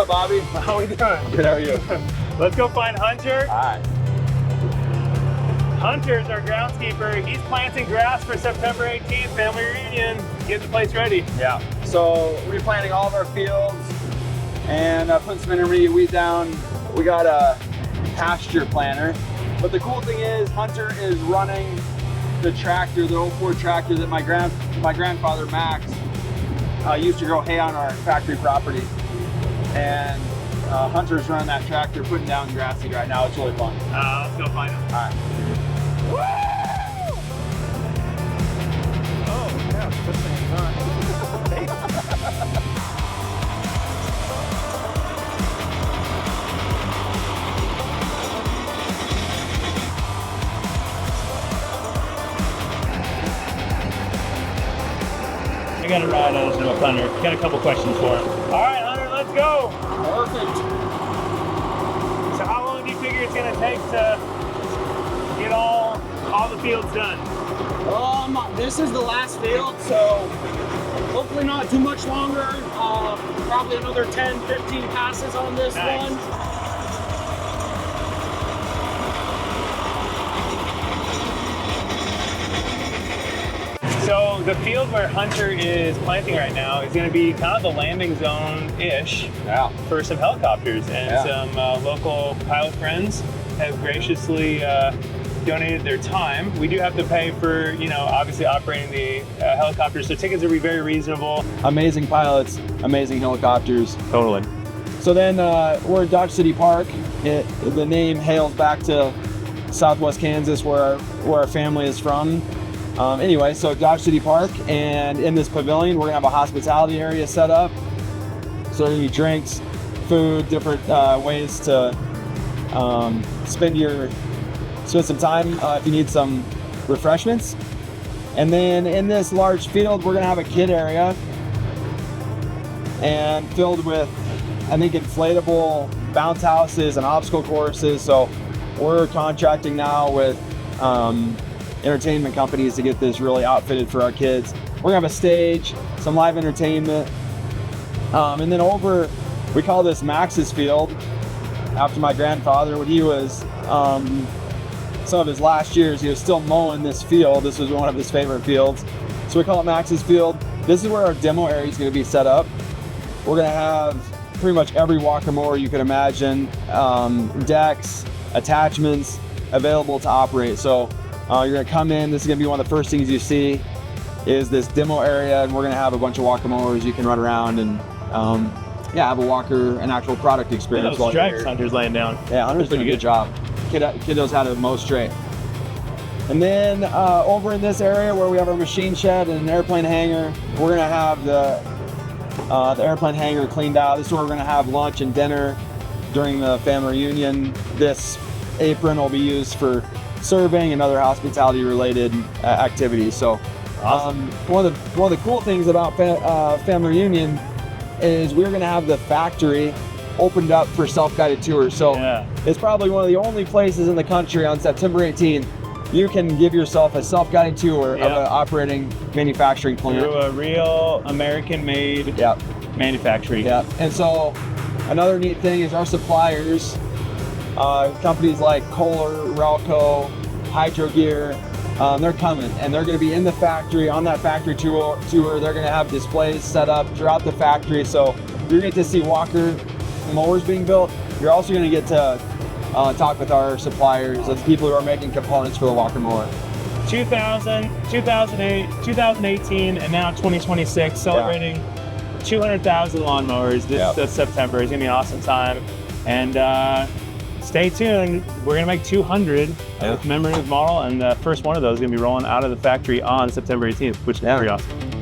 up, Bobby? How we doing? Good, how are you? Let's go find Hunter. All right. Hunter's our groundskeeper. He's planting grass for September 18th, family reunion, getting the place ready. Yeah. So replanting all of our fields and putting some intermediate wheat down. We got a pasture planter. But the cool thing is Hunter is running the tractor, the 04 tractor that my grandfather Max used to grow hay on our factory property. And Hunter's running that tractor, putting down grass seed right now. It's really fun. Let's go find him. All right. Woo! Oh, yeah, this thing's on. I got a ride on this little Hunter. Got a couple questions for him. All right, Hunter, let's go. Perfect. So how long do you figure it's gonna take to get all the fields done? This is the last field, so hopefully not too much longer. Probably another 10, 15 passes on this one. So the field where Hunter is planting right now is going to be kind of the landing zone-ish for some helicopters, and some local pilot friends have graciously donated their time. We do have to pay for, obviously operating the helicopters, so tickets will be very reasonable. Amazing pilots, amazing helicopters. Totally. So then we're at Dodge City Park. The name hails back to Southwest Kansas, where our family is from. Anyway, so Dodge City Park, and in this pavilion, we're gonna have a hospitality area set up. So there'll be drinks, food, different ways to spend some time if you need some refreshments. And then in this large field, we're gonna have a kid area and filled with, I think, inflatable bounce houses and obstacle courses. So we're contracting now with entertainment companies to get this really outfitted for our kids. We're gonna have a stage, some live entertainment, and then we call this Max's Field, after my grandfather. When he was, some of his last years, he was still mowing this field. This was one of his favorite fields. So we call it Max's Field. This is where our demo area is gonna be set up. We're gonna have pretty much every Walker mower you can imagine, decks, attachments available to operate. So you're gonna come in, this is gonna be one of the first things you see is this demo area, and we're gonna have a bunch of Walker mowers you can run around and have an actual product experience. Those stripes Hunter's laying down. Yeah, Hunter's doing a good job. Kid knows how to mow straight. And then over in this area where we have our machine shed and an airplane hangar, we're gonna have the airplane hangar cleaned out. This is where we're gonna have lunch and dinner during the family reunion. This apron will be used for serving and other hospitality related activities. So awesome. One of the cool things about family reunion is we're going to have the factory opened up for self-guided tours. So it's probably one of the only places in the country on September 18th you can give yourself a self-guided tour of an operating manufacturing plant through a real American-made manufacturing. Yeah. And so another neat thing is our suppliers, companies like Kohler, Relco, Hydro Gear, they're coming, and they're going to be in the factory on that factory tour. They're going to have displays set up throughout the factory, so you're going to get to see Walker mowers being built. You're also going to get to talk with our suppliers, the people who are making components for the Walker mower. 2000, 2008, 2018, and now 2026, celebrating 200,000 lawnmowers this September. It's going to be an awesome time. And stay tuned. We're going to make 200 commemorative model, and the first one of those is going to be rolling out of the factory on September 18th, which is pretty awesome.